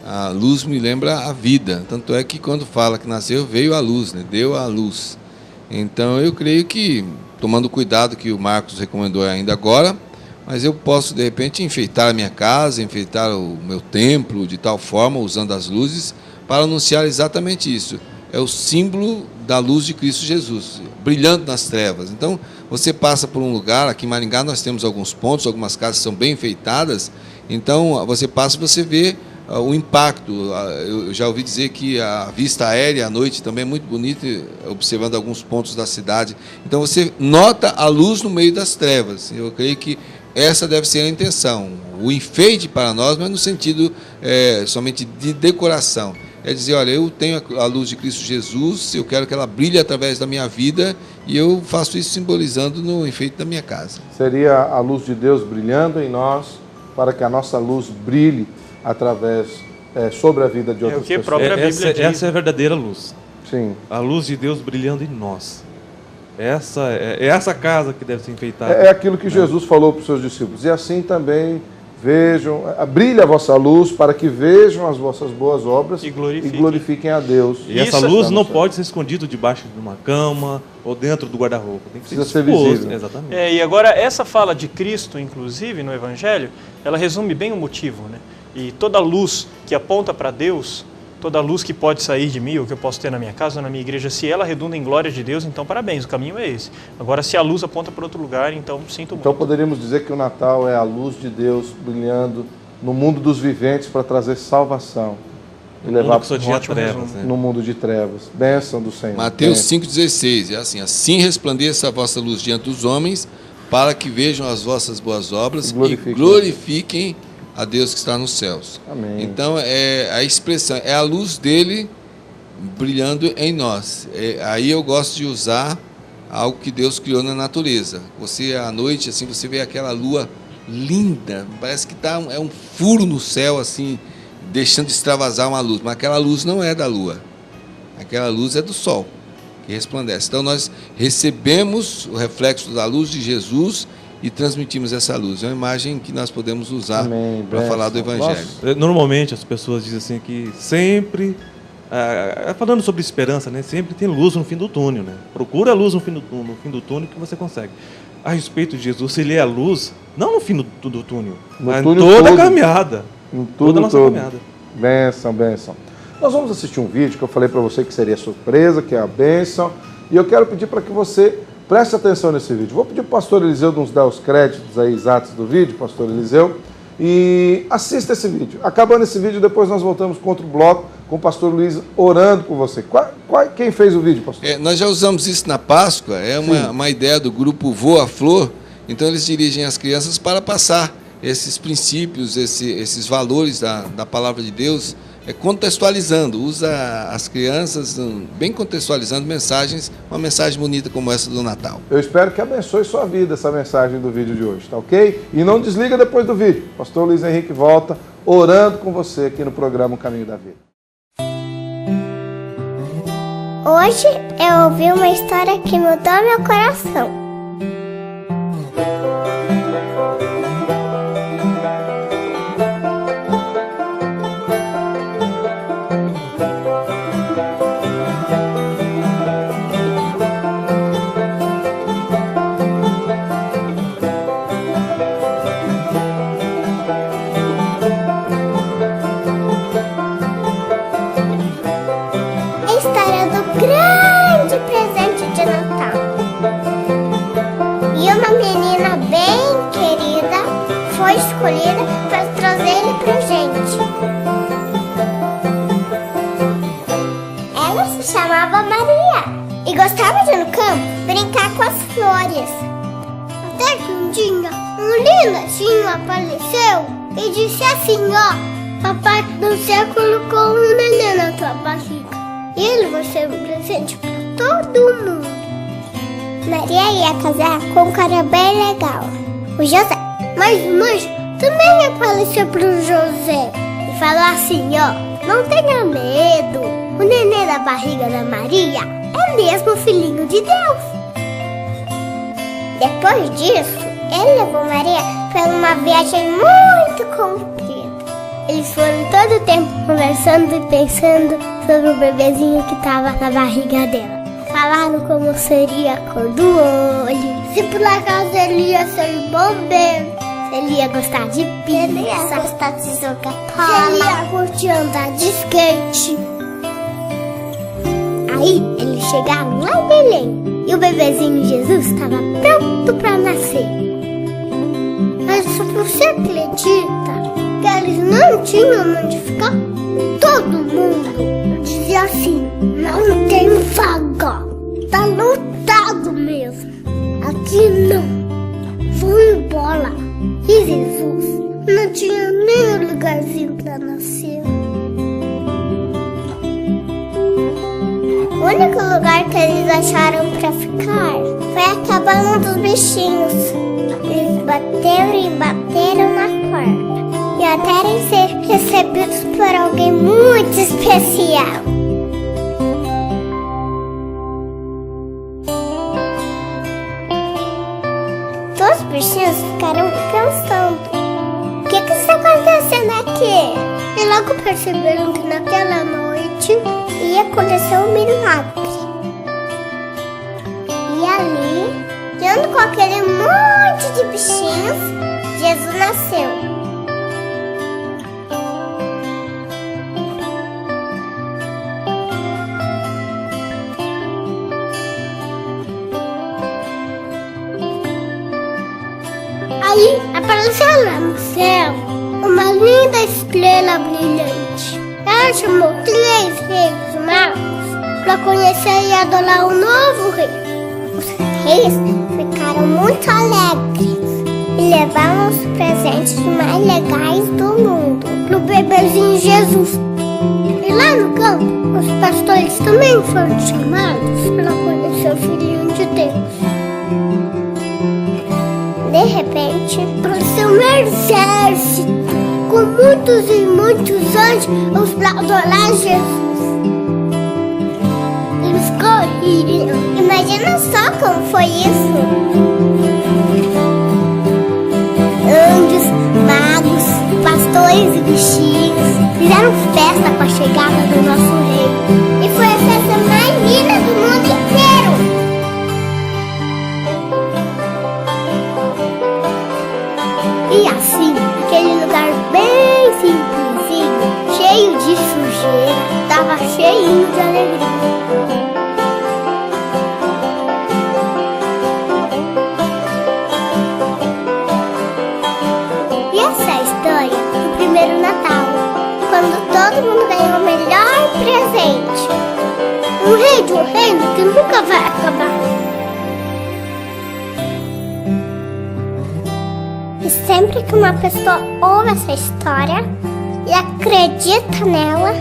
A luz me lembra a vida. Tanto é que quando fala que nasceu, veio a luz, né? Deu a luz. Então, eu creio que, tomando cuidado que o Marcos recomendou ainda agora, mas eu posso, de repente, enfeitar a minha casa, enfeitar o meu templo de tal forma, usando as luzes, para anunciar exatamente isso. É o símbolo da luz de Cristo Jesus, brilhando nas trevas. Então, você passa por um lugar, aqui em Maringá nós temos alguns pontos, algumas casas são bem enfeitadas, então você passa e você vê o impacto. Eu já ouvi dizer que a vista aérea à noite também é muito bonita, observando alguns pontos da cidade. Então, você nota a luz no meio das trevas. Eu creio que essa deve ser a intenção. O enfeite para nós não é no sentido somente de decoração. É dizer, olha, eu tenho a luz de Cristo Jesus, eu quero que ela brilhe através da minha vida e eu faço isso simbolizando no enfeite da minha casa. Seria a luz de Deus brilhando em nós para que a nossa luz brilhe através, sobre a vida de outras pessoas. Própria Bíblia diz. Essa é a verdadeira luz. Sim. A luz de Deus brilhando em nós. Essa casa que deve ser enfeitada. É aquilo que Jesus falou para os seus discípulos. E assim também vejam, brilhe a vossa luz para que vejam as vossas boas obras e glorifiquem a Deus. E essa luz não pode ser escondida debaixo de uma cama ou dentro do guarda-roupa. Tem que Precisa ser visível. Exatamente. E agora, essa fala de Cristo, inclusive, no Evangelho, ela resume bem o motivo, né? E toda luz que aponta para Deus, toda luz que pode sair de mim, ou que eu posso ter na minha casa ou na minha igreja, se ela redunda em glória de Deus, então parabéns, o caminho é esse. Agora, se a luz aponta para outro lugar, então sinto muito. Então poderíamos dizer que o Natal é a luz de Deus brilhando no mundo dos viventes para trazer salvação. E levar no mundo de trevas. Bênção do Senhor. Mateus 5,16, é assim: assim resplandeça a vossa luz diante dos homens, para que vejam as vossas boas obras e glorifiquem a Deus que está nos céus. Amém. Então, a expressão é a luz dele brilhando em nós. Aí eu gosto de usar algo que Deus criou na natureza. Você, à noite, assim, você vê aquela lua linda, parece que é um furo no céu, assim, deixando de extravasar uma luz. Mas aquela luz não é da lua. Aquela luz é do sol, que resplandece. Então, nós recebemos o reflexo da luz de Jesus e transmitimos essa luz. É uma imagem que nós podemos usar para falar do Evangelho. Normalmente as pessoas dizem assim que sempre, falando sobre esperança, né, sempre tem luz no fim do túnel. Né? Procura a luz no fim do túnel que você consegue. A respeito de Jesus, ele é a luz, não no fim do túnel, mas em toda a caminhada. Em toda a nossa caminhada. Bênção, bênção. Nós vamos assistir um vídeo que eu falei para você que seria surpresa, que é a bênção. E eu quero pedir para que você preste atenção nesse vídeo. Vou pedir para o pastor Eliseu nos dar os créditos aí exatos do vídeo, pastor Eliseu, e assista esse vídeo. Acabando esse vídeo, depois nós voltamos com outro bloco, com o pastor Luiz orando por você. Quem fez o vídeo, pastor? Nós já usamos isso na Páscoa, uma ideia do grupo Voa Flor. Então eles dirigem as crianças para passar esses princípios, esses valores da palavra de Deus, contextualizando, usa as crianças bem contextualizando mensagens, uma mensagem bonita como essa do Natal. Eu espero que abençoe sua vida essa mensagem do vídeo de hoje, tá ok? E não desliga depois do vídeo. Pastor Luiz Henrique volta orando com você aqui no programa O Caminho da Vida. Hoje eu ouvi uma história que mudou meu coração. Escolhida para trazer ele pra gente. Ela se chamava Maria e gostava de ir no campo brincar com as flores. Até que um dia um lindozinho apareceu e disse assim: ó, papai do céu colocou um neném na tua barriga e ele vai ser um presente para todo mundo. Maria ia casar com um cara bem legal, o José. Mas o anjo também apareceu para o José e falou assim, ó, não tenha medo, o neném da barriga da Maria é mesmo o filhinho de Deus. Depois disso, ele levou Maria para uma viagem muito comprida. Eles foram todo o tempo conversando e pensando sobre o bebezinho que estava na barriga dela. Falaram como seria a cor do olho, se por acaso ele ia ser bombeiro, se ele ia gostar de pizza, se ele ia gostar de jogar bola, se ele ia curtir andar de skate. Aí eles chegaram lá em Belém e o bebezinho Jesus estava pronto para nascer. Mas você acredita que eles não tinham onde ficar? Todo mundo dizia assim, não tem vaga, tá lotado mesmo, aqui não, vão embora. E Jesus não tinha nem um lugarzinho para nascer. O único lugar que eles acharam para ficar foi a cabana dos bichinhos. Eles bateram e bateram na porta e até ser recebidos por alguém muito especial. Todos os bichinhos ficaram pensando, o que está acontecendo aqui? E logo perceberam que naquela noite ia acontecer um milagre. E ali, junto com aquele monte de bichinhos, Jesus nasceu. Aí apareceu lá no céu uma linda estrela brilhante. Ela chamou 3 reis magos para conhecer e adorar o novo rei. Os reis ficaram muito alegres e levaram os presentes mais legais do mundo pro bebezinho Jesus. E lá no campo, os pastores também foram chamados para conhecer o filhinho de Deus. De repente, apareceu um exército com muitos e muitos anjos para adorar Jesus. Eles corriam. Imagina só como foi isso. Anjos, magos, pastores e bichinhos fizeram festa com a chegada do nosso rei. E foi a festa mais linda do mundo inteiro. E assim, aquele lugar bem simplesinho, cheio de sujeira, estava cheinho de alegria. E essa é a história do primeiro Natal, quando todo mundo ganhou o melhor presente. Um rei de um reino que nunca vai acabar. E sempre que uma pessoa ouve essa história e acredita nela,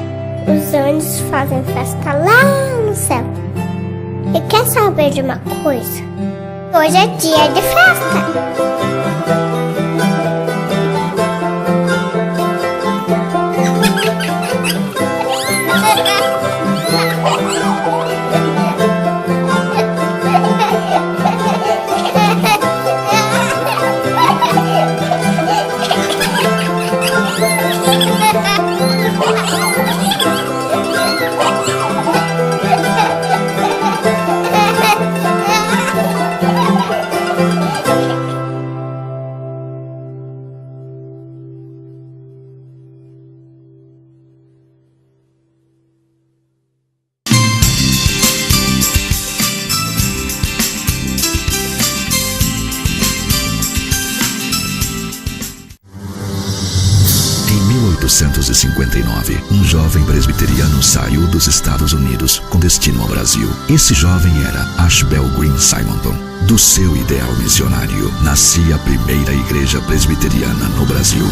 os anjos fazem festa lá no céu. E quer saber de uma coisa? Hoje é dia de festa! Em 1859, um jovem presbiteriano saiu dos Estados Unidos com destino ao Brasil. Esse jovem era Ashbel Green Simonton. Do seu ideal missionário, nascia a primeira igreja presbiteriana no Brasil.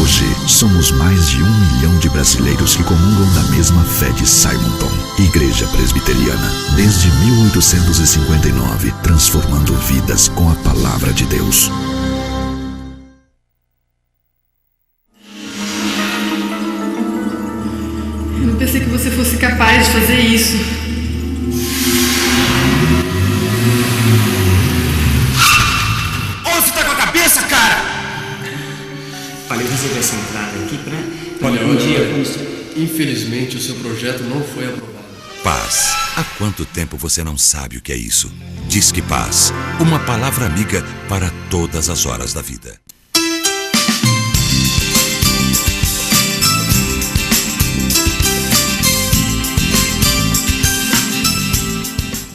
Hoje, somos mais de 1 milhão de brasileiros que comungam da mesma fé de Simonton. Igreja Presbiteriana, desde 1859, transformando vidas com a palavra de Deus. pensei que você fosse capaz de fazer isso. Onde você tá com a cabeça, cara? Falei resolver essa entrada aqui pra... Olha, infelizmente o seu projeto não foi aprovado. Paz. Há quanto tempo você não sabe o que é isso? Disque Paz. Uma palavra amiga para todas as horas da vida.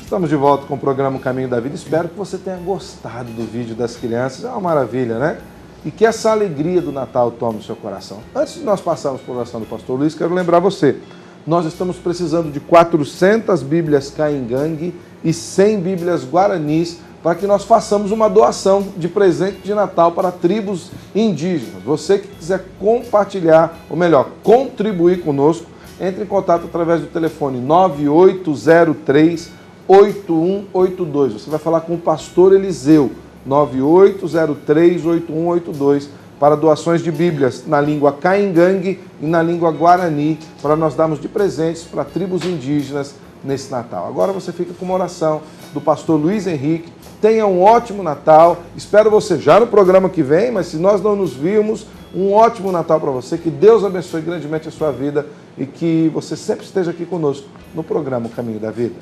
Estamos de volta com o programa Caminho da Vida. Espero que você tenha gostado do vídeo das crianças. É uma maravilha, né? E que essa alegria do Natal tome o seu coração. Antes de nós passarmos para a oração do pastor Luiz, quero lembrar você, nós estamos precisando de 400 Bíblias Caingangue e 100 Bíblias Guaranis para que nós façamos uma doação de presente de Natal para tribos indígenas. Você que quiser compartilhar, ou melhor, contribuir conosco, entre em contato através do telefone 9803-8182. Você vai falar com o pastor Eliseu, 9803-8182, para doações de Bíblias na língua Caingangue e na língua Guarani, para nós darmos de presentes para tribos indígenas nesse Natal. Agora você fica com uma oração do pastor Luiz Henrique. Tenha um ótimo Natal. Espero você já no programa que vem, mas se nós não nos virmos, um ótimo Natal para você. Que Deus abençoe grandemente a sua vida e que você sempre esteja aqui conosco no programa O Caminho da Vida.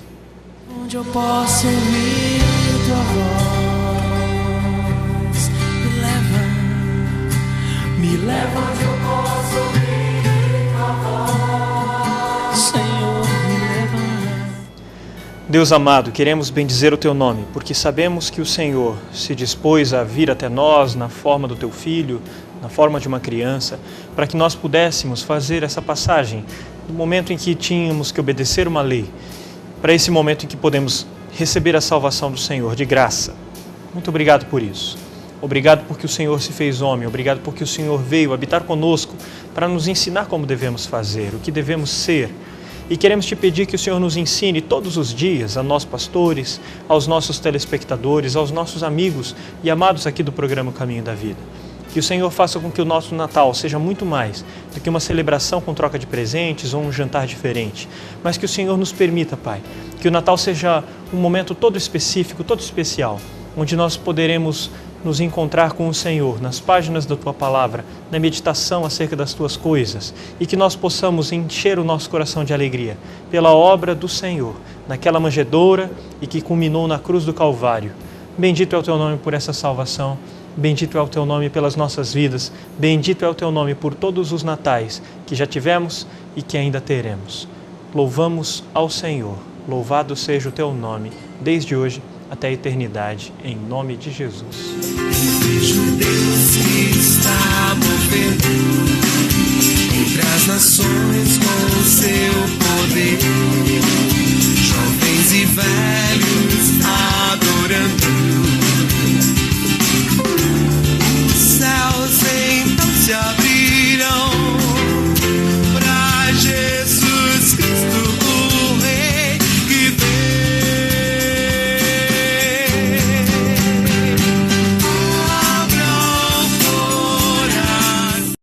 Onde eu posso ouvir tua voz, me leva onde eu posso ouvir tua voz, Senhor, me leva. Deus amado, queremos bendizer o Teu nome, porque sabemos que o Senhor se dispôs a vir até nós na forma do Teu Filho, na forma de uma criança, para que nós pudéssemos fazer essa passagem do momento em que tínhamos que obedecer uma lei, para esse momento em que podemos receber a salvação do Senhor de graça. Muito obrigado por isso. Obrigado porque o Senhor se fez homem, obrigado porque o Senhor veio habitar conosco para nos ensinar como devemos fazer, o que devemos ser. E queremos te pedir que o Senhor nos ensine todos os dias, a nós pastores, aos nossos telespectadores, aos nossos amigos e amados aqui do programa Caminho da Vida. Que o Senhor faça com que o nosso Natal seja muito mais do que uma celebração com troca de presentes ou um jantar diferente, mas que o Senhor nos permita, Pai, que o Natal seja um momento todo específico, todo especial, onde nós poderemos nos encontrar com o Senhor nas páginas da Tua Palavra, na meditação acerca das Tuas coisas, e que nós possamos encher o nosso coração de alegria pela obra do Senhor, naquela manjedoura e que culminou na cruz do Calvário. Bendito é o Teu nome por essa salvação, bendito é o Teu nome pelas nossas vidas, bendito é o Teu nome por todos os natais que já tivemos e que ainda teremos. Louvamos ao Senhor, louvado seja o Teu nome, desde hoje até a eternidade, em nome de Jesus. Vejo Deus que está movendo entre as nações com o seu poder.